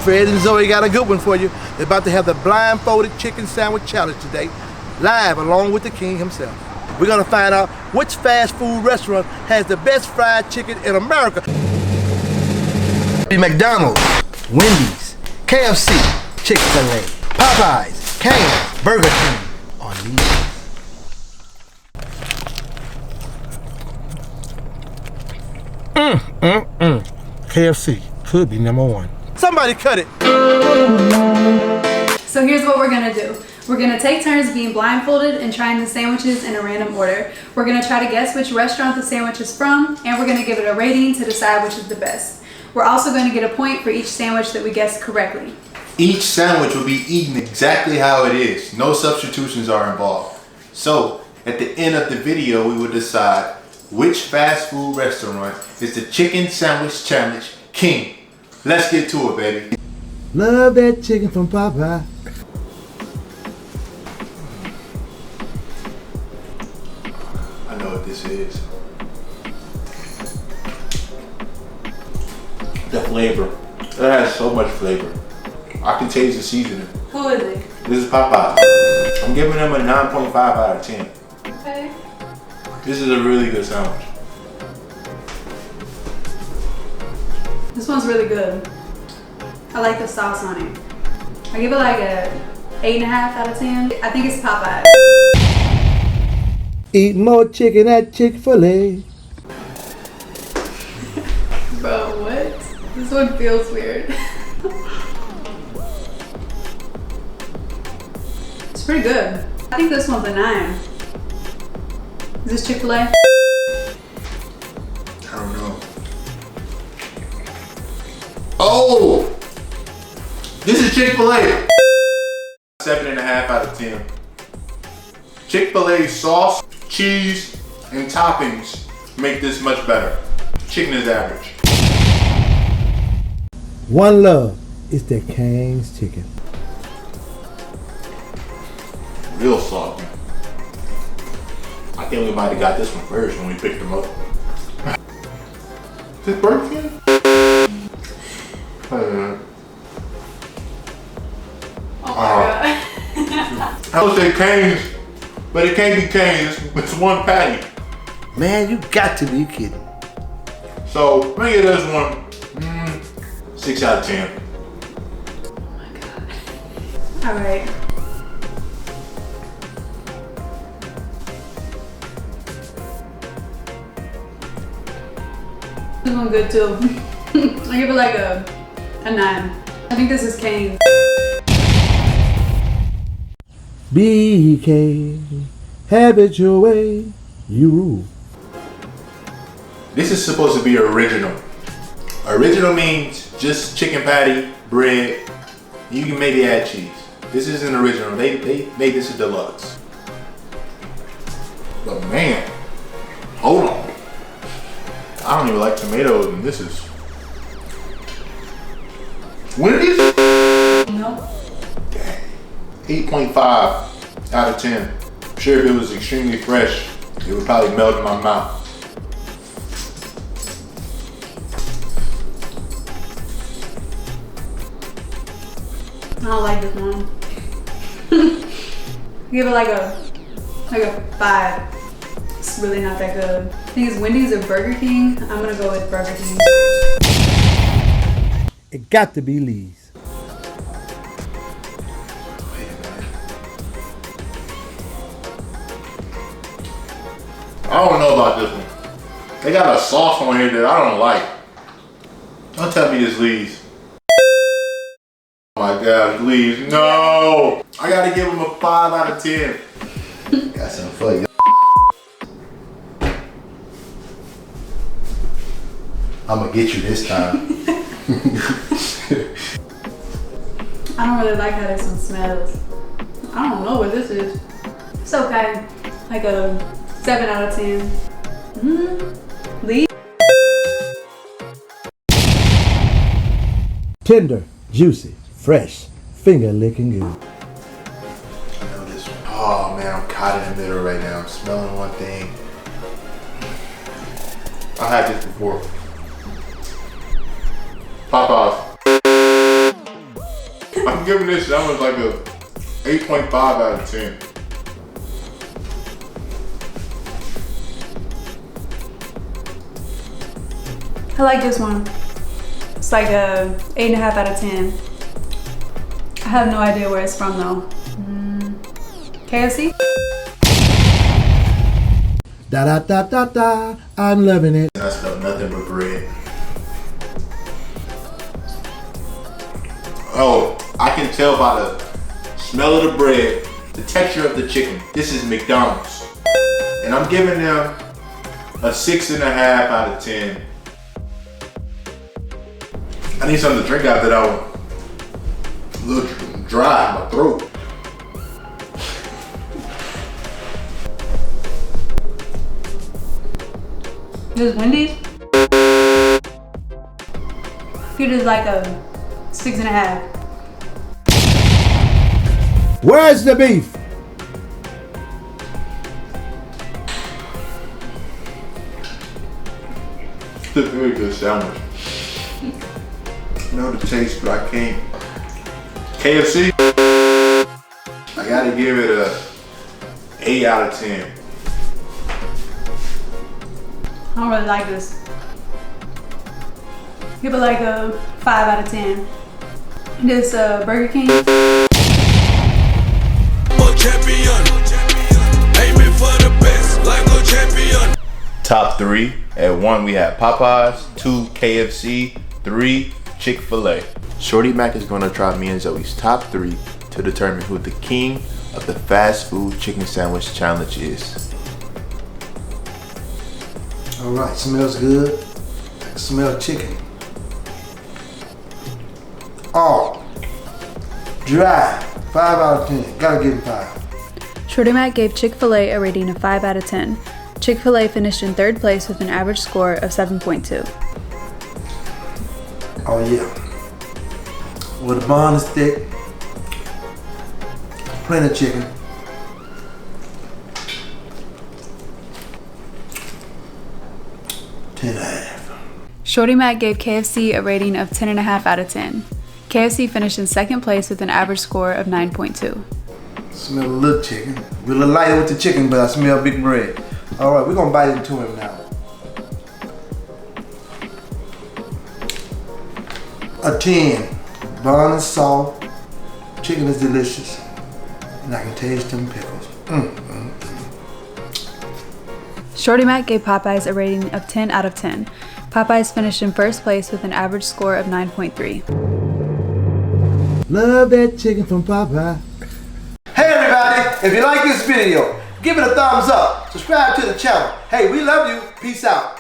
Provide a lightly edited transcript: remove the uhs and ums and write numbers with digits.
Fred and Zoe got a good one for you. They're about to have the Blindfolded Chicken Sandwich Challenge today, live along with the king himself. We're gonna find out which fast food restaurant has the best fried chicken in America. McDonald's, Wendy's, KFC, Chick-fil-A, Popeyes, Cane's, Burger King on these. KFC could be number one. Somebody cut it. So here's what we're gonna do. We're gonna take turns being blindfolded and trying the sandwiches in a random order. We're gonna try to guess which restaurant the sandwich is from, and we're gonna give it a rating to decide which is the best. We're also gonna get a point for each sandwich that we guessed correctly. Each sandwich will be eaten exactly how it is. No substitutions are involved. So at the end of the video, we will decide which fast food restaurant is the Chicken Sandwich Challenge king. Let's get to it, baby. Love that chicken from Popeye. I know what this is. The flavor. It has so much flavor. I can taste the seasoning. Who is it? This is Popeye. I'm giving them a 9.5 out of 10. Okay. This is a really good sandwich. This one's really good. I like the sauce on it. I give it like a 8.5 out of 10. I think it's Popeyes. Eat more chicken at Chick-fil-A. Bro, what? This one feels weird. It's pretty good. I think this one's a 9. Is this Chick-fil-A? I don't know. Oh! This is Chick-fil-A. 7.5 out of 10. Chick-fil-A sauce, cheese, and toppings make this much better. Chicken is average. One love is the King's chicken. Real salty. I think we might have got this one first when we picked them up. Is this Burger King? Oh my god. I would say Cane's, but it can't be Cane's. It's one patty. Man, you got to be kidding. So, let me get this one 6 out of 10. Oh my god. Alright. This one's good too. I give it like a 9. I think this is Cane's. BK, have it your way, you rule. This is supposed to be original. Original means just chicken patty, bread. You can maybe add cheese. This isn't original. They made this a deluxe. But man, hold on. I don't even like tomatoes, and this is Wendy's? Nope. Dang. 8.5 out of 10. I'm sure if it was extremely fresh, it would probably melt in my mouth. I don't like this one. Give it like a 5. It's really not that good. I think it's Wendy's or Burger King. I'm gonna go with Burger King. It got to be Lee's. I don't know about this one. They got a sauce on here that I don't like. Don't tell me this Lee's. Oh my God, Lee's, no! I gotta give them a 5 out of 10. Got something for you. I'm gonna get you this time. I don't really like how this one smells. I don't know what this is. It's okay. Like a 7 out of 10. Lee. Tender, juicy, fresh, finger licking good. I know this one. Oh man, I'm caught in the middle right now. I'm smelling one thing. I had this before. Popeyes. I'm giving this sandwich like a 8.5 out of 10. I like this one. It's like a 8.5 out of 10. I have no idea where it's from though. KFC? Da da da da da. I'm loving it. I smell nothing but bread. Oh, I can tell by the smell of the bread, the texture of the chicken. This is McDonald's. And I'm giving them a 6.5 out of 10. I need something to drink after that one. A little dry in my throat. This Wendy's? It is like a 6.5. Where's the beef? It's a very good sandwich. I know the taste, but I can't. KFC, I gotta give it a 8 out of 10. I don't really like this. Give it like a 5 out of 10. This Burger King. Top 3. At 1 we have Popeyes, 2 KFC, 3 Chick-fil-A. Shorty Mac is gonna try me and Zoe's top 3 to determine who the king of the fast food chicken sandwich challenge is. All right, smells good. I can smell chicken. Oh, dry. 5 out of 10. Gotta give it 5. Shorty Mac gave Chick-fil-A a rating of 5 out of 10. Chick-fil-A finished in 3rd place with an average score of 7.2. Oh yeah. Well, the bun is thick. Plenty of chicken. Shorty Mac gave KFC a rating of 10.5 out of 10. KFC finished in 2nd place with an average score of 9.2. Smell a little chicken. We're a little lighter with the chicken, but I smell big bread. All right, we're gonna bite into him now. A 10. Bun is soft. Chicken is delicious. And I can taste them pickles. Shorty Mac gave Popeyes a rating of 10 out of 10. Popeyes finished in 1st place with an average score of 9.3. Love that chicken from Popeye. Hey everybody, if you like this video, give it a thumbs up. Subscribe to the channel. Hey, we love you. Peace out.